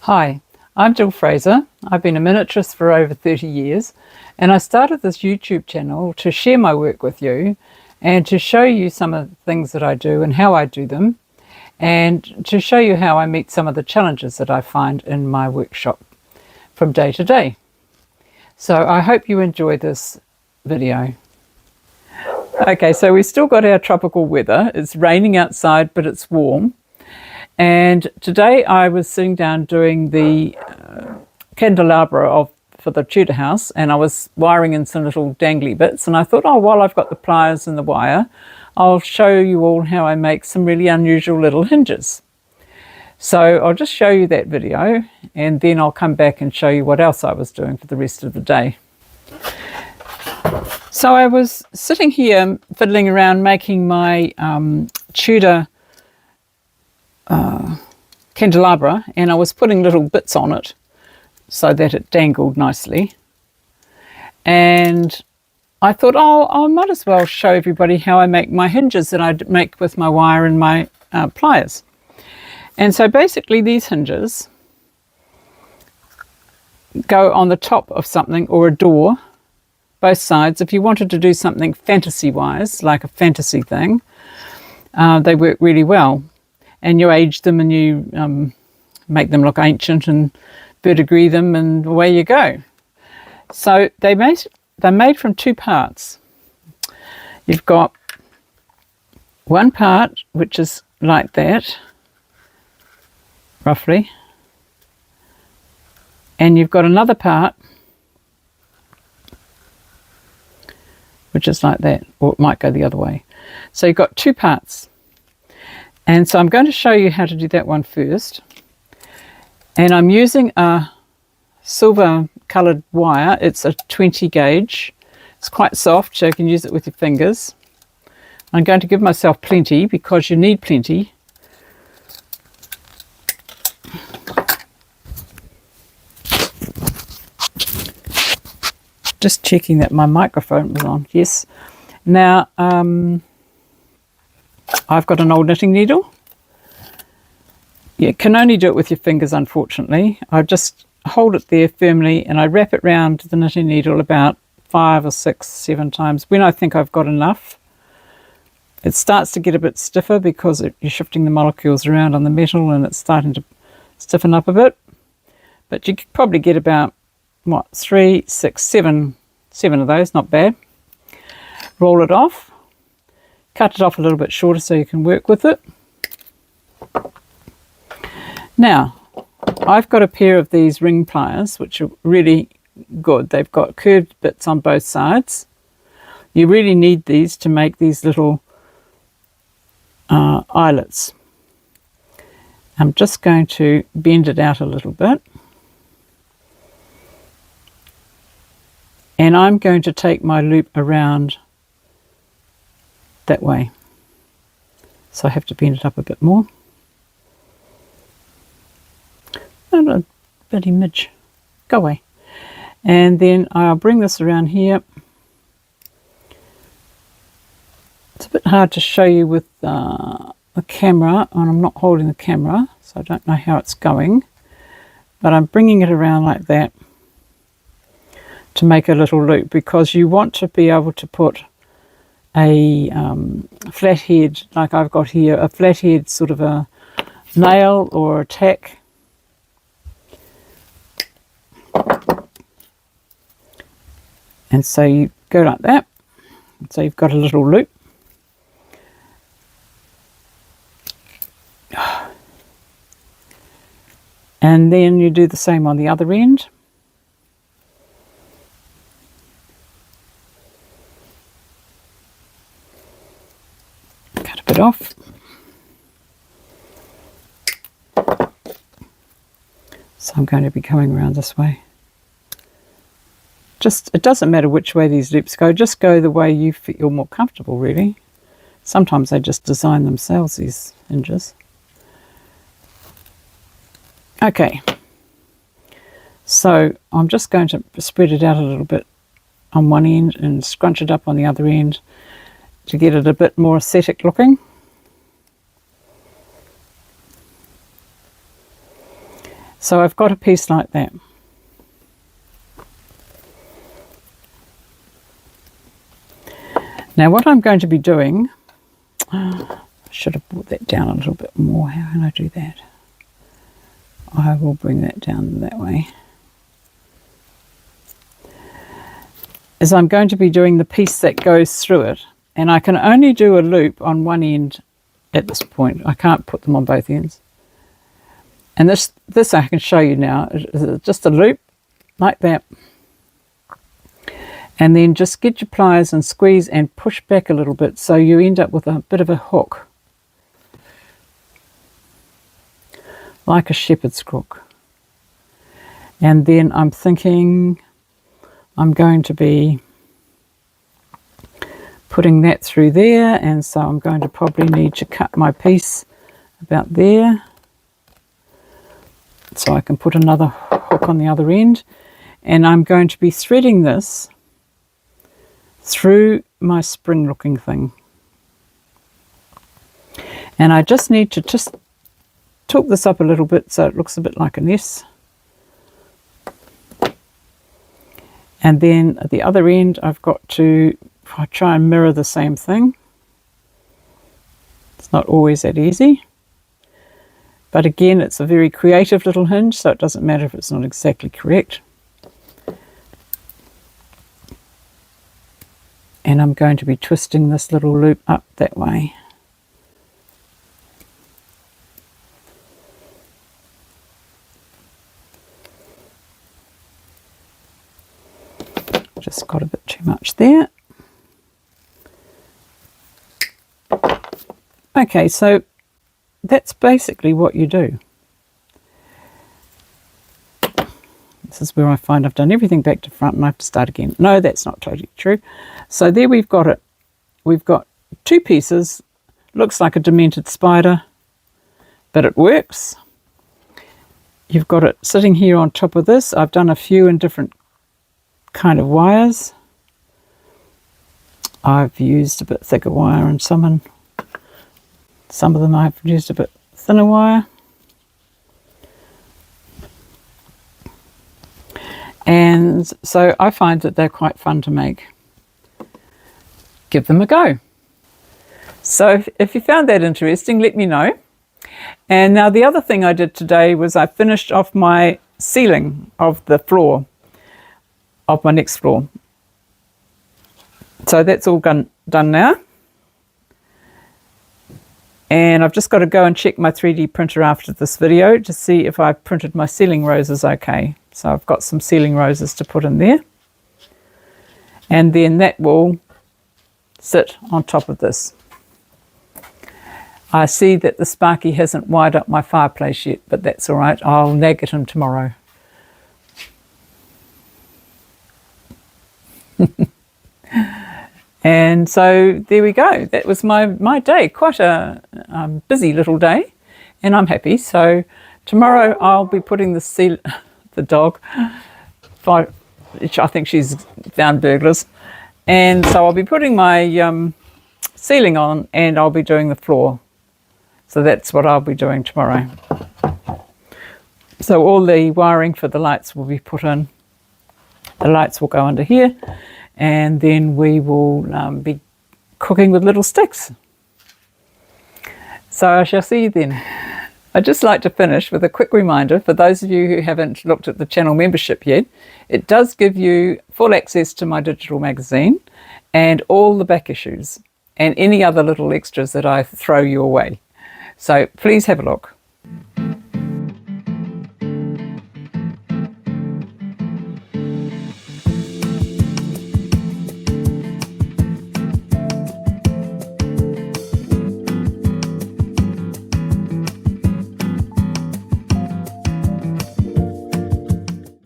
Hi, I'm Jill Fraser. I've been a miniaturist for over 30 years, and I started this YouTube channel to share my work with you and to show you some of the things that I do and how I do them, and to show you how I meet some of the challenges that I find in my workshop from day to day. So I hope you enjoy this video. Okay, so we've still got our tropical weather. It's raining outside, but it's warm. And today I was sitting down doing the candelabra for the Tudor house, and I was wiring in some little dangly bits, and I thought, oh, while I've got the pliers and the wire, I'll show you all how I make some really unusual little hinges. So I'll just show you that video, and then I'll come back and show you what else I was doing for the rest of the day. So I was sitting here fiddling around making my Tudor candelabra, and I was putting little bits on it so that it dangled nicely, and I thought, oh, I might as well show everybody how I make my hinges that I make with my wire and my pliers. And so basically these hinges go on the top of something or a door, both sides. If you wanted to do something fantasy wise, like a fantasy thing, they work really well. And you age them and you make them look ancient and verdigris them, and away you go. So they're made from two parts. You've got one part which is like that, roughly, and you've got another part which is like that, or it might go the other way. So you've got two parts. And so I'm going to show you how to do that one first. And I'm using a silver coloured wire. It's a 20 gauge. It's quite soft, so you can use it with your fingers. I'm going to give myself plenty because you need plenty. Just checking that my microphone was on. Yes. Now, I've got an old knitting needle. You can only do it with your fingers, unfortunately. I just hold it there firmly and I wrap it round the knitting needle about 5 or 6, 7 times when I think I've got enough. It starts to get a bit stiffer because you're shifting the molecules around on the metal and it's starting to stiffen up a bit. But you could probably get about, 3, 6, 7 of those, not bad. Roll it off. Cut it off a little bit shorter so you can work with it. Now, I've got a pair of these ring pliers, which are really good. They've got curved bits on both sides. You really need these to make these little eyelets. I'm just going to bend it out a little bit. And I'm going to take my loop around that way. So I have to bend it up a bit more. And a bitty midge. Go away. And then I'll bring this around here. It's a bit hard to show you with the camera, and I'm not holding the camera, so I don't know how it's going. But I'm bringing it around like that to make a little loop, because you want to be able to put a flat head, like I've got here, a flat head sort of a nail or a tack. And so you go like that. So you've got a little loop. And then you do the same on the other end. Cut a bit off. So I'm going to be coming around this way. It doesn't matter which way these loops go, just go the way you feel more comfortable, really. Sometimes they just design themselves, these hinges. Okay, so I'm just going to spread it out a little bit on one end and scrunch it up on the other end to get it a bit more aesthetic looking. So I've got a piece like that. Now what I'm going to be doing, I should have brought that down a little bit more. How can I do that? I will bring that down that way. Is I'm going to be doing the piece that goes through it, and I can only do a loop on one end at this point. I can't put them on both ends. And this I can show you now. It's just a loop like that. And then just get your pliers and squeeze and push back a little bit so you end up with a bit of a hook. Like a shepherd's crook. And then I'm thinking I'm going to be putting that through there, and so I'm going to probably need to cut my piece about there so I can put another hook on the other end. And I'm going to be threading this through my spring looking thing. And I just need to just tilt this up a little bit so it looks a bit like an S. And then at the other end I've got to try and mirror the same thing. It's not always that easy. But again, it's a very creative little hinge, so it doesn't matter if it's not exactly correct. And I'm going to be twisting this little loop up that way. Just got a bit too much there. Okay, so that's basically what you do. This is where I find I've done everything back to front and I have to start again. No, that's not totally true. So there we've got it. We've got two pieces. Looks like a demented spider, but it works. You've got it sitting here on top of this. I've done a few in different kind of wires. I've used a bit thicker wire and some of them I've used a bit thinner wire. And so I find that they're quite fun to make. Give them a go. So if you found that interesting, let me know. And now the other thing I did today was I finished off my ceiling of the floor, of my next floor. So that's all done now. And I've just got to go and check my 3D printer after this video to see if I printed my ceiling roses okay. So I've got some ceiling roses to put in there. And then that will sit on top of this. I see that the Sparky hasn't wired up my fireplace yet, but that's all right. I'll nag at him tomorrow. And so there we go. That was my day. Quite a busy little day, and I'm happy. So tomorrow I'll be putting the dog, which I think she's found burglars, and so I'll be putting my ceiling on, and I'll be doing the floor. So that's what I'll be doing tomorrow. So all the wiring for the lights will be put in. The lights will go under here, and then we will be cooking with little sticks. So I shall see you then. I'd just like to finish with a quick reminder for those of you who haven't looked at the channel membership yet. It does give you full access to my digital magazine and all the back issues and any other little extras that I throw your way. So please have a look.